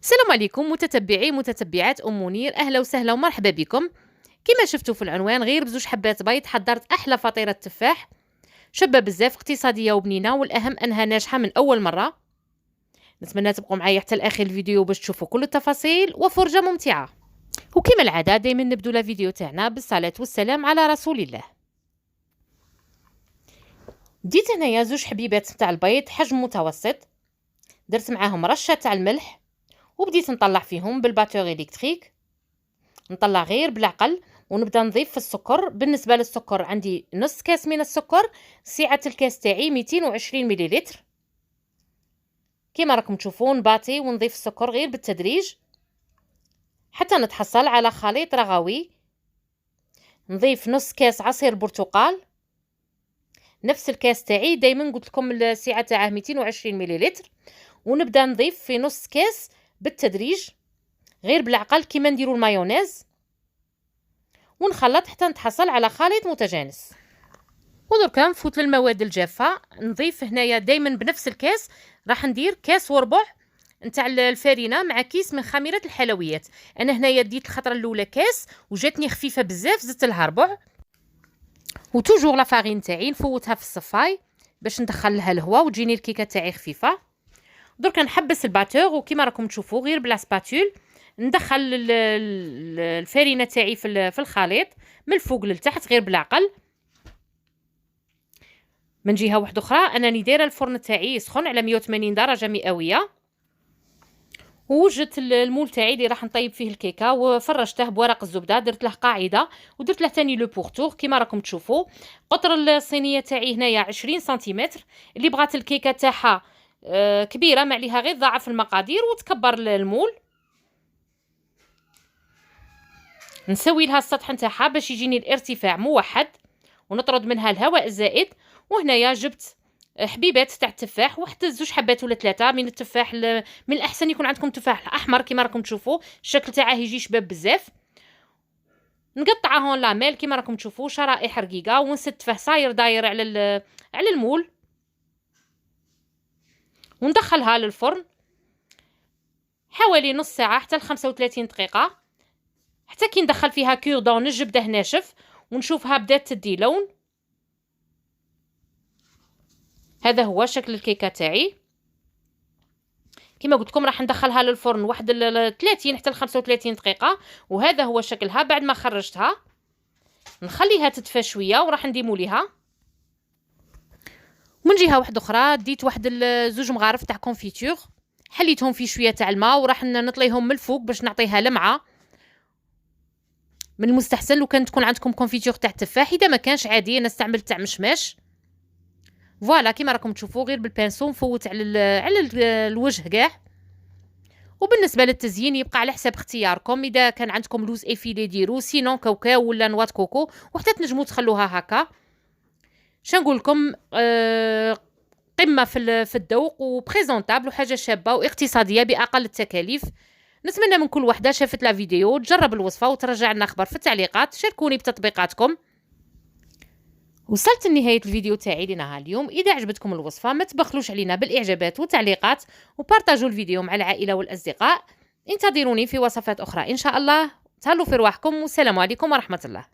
السلام عليكم متتبعي متتبعات ام منير، اهلا وسهلا ومرحبا بكم. كما شفتوا في العنوان غير بزوج حبات بيض حضرت احلى فطيره تفاح شابه بزاف، اقتصاديه وبنينه، والاهم انها ناجحه من اول مره. نتمنى تبقوا معايا حتى لاخر الفيديو باش تشوفوا كل التفاصيل وفرجه ممتعه. وكما العاده دائما نبدو الفيديو تاعنا بالصلاه والسلام على رسول الله. ديت هنايا زوج حبيبات تاع البيض حجم متوسط، درت معاهم رشه تاع الملح وبديت نطلع فيهم بالباتور الكتريك. نطلع غير بالعقل ونبدا نضيف في السكر. بالنسبه للسكر عندي نص كاس من السكر، سعه الكاس تاعي 220 مليلتر. كما راكم تشوفون باطي ونضيف السكر غير بالتدريج حتى نتحصل على خليط رغوي. نضيف نص كاس عصير برتقال، نفس الكاس تاعي دائما قلت لكم السعه تاعه 220 مليلتر، ونبدا نضيف في نص كاس بالتدريج غير بالعقل كيما نديروا المايونيز، ونخلط حتى نتحصل على خليط متجانس. ودركا نفوت للمواد الجافه. نضيف هنايا دائما بنفس الكاس، راح ندير كاس وربع نتاع الفارينه مع كيس من خميره الحلويات. انا هنايا ديت الخطره الاولى كاس وجاتني خفيفه بزاف، زدت لها ربع. وتوجور لا فارين تاعي نفوتها في الصفاي باش ندخل لها الهواء وتجيني الكيكه تاعي خفيفه. دركا نحبس الباتور وكما راكم تشوفوا غير بلا سباتول ندخل الفارينه تاعي في الخليط من الفوق للتحت غير بالعقل. من جهه واحده اخرى انني دايره الفرن تاعي يسخن على 180 درجه مئويه، ووجدت المول تاعي اللي راح نطيب فيه الكيكه وفرشته بورق الزبده، درت له قاعده ودرت له ثاني لو بورتور. كما راكم تشوفوا قطر الصينيه تاعي هنايا 20 سنتيمتر. اللي بغات الكيكه تاعها كبيره ما عليها غير ضاعف المقادير وتكبر المول. نسوي لها السطح نتاعها باش يجيني الارتفاع موحد ونطرد منها الهواء الزائد. وهنايا جبت حبيبات تاع التفاح، وحتى زوج حبات ولا ثلاثه من التفاح. من الاحسن يكون عندكم تفاح احمر كما راكم تشوفوا، الشكل تاعه يجي شباب بزاف. نقطعهم لاميل كما راكم تشوفوا شرائح رقيقه ونستفه صاير داير على المول، وندخلها للفرن حوالي نص ساعه حتى ل 35 دقيقه، حتى كي ندخل فيها كوردون الجبده ناشف ونشوفها بدات تدي لون. هذا هو شكل الكيكه تاعي. كما قلت لكم راح ندخلها للفرن واحد 30 حتى ل 35 دقيقه، وهذا هو شكلها بعد ما خرجتها. نخليها تدفى شويه وراح نديموليها. من جهه واحده اخرى ديت واحد زوج مغارف تاع كونفيتور، حليتهم في شويه تاع الماء وراح نطليهم من الفوق باش نعطيها لمعه. من المستحسن لو كان تكون عندكم كونفيتور تاع التفاح، اذا ما كانش عادي انا استعملت تاع مشماش. فوالا كما راكم تشوفوا غير بالبانسو نفوت على الوجه كاع. وبالنسبه للتزيين يبقى على حساب اختياركم، اذا كان عندكم لوز افيلي ديرو، سينون كاوكاو ولا نوات كوكو، وحتى تنجموا تخلوها هكا. شنقول لكم قمه في الذوق وبريزونطابل وحاجه شابه واقتصاديه باقل التكاليف. نتمنى من كل وحده شافت لا فيديو تجرب الوصفه وترجع لنا خبر في التعليقات. شاركوني بتطبيقاتكم. وصلت لنهاية الفيديو تاعي لنهار اليوم. إذا عجبتكم الوصفة ما تبخلوش علينا بالإعجابات والتعليقات، وبارتاجوا الفيديو مع العائلة والأصدقاء. انتظروني في وصفات أخرى إن شاء الله. تهلوا في رواحكم والسلام عليكم ورحمة الله.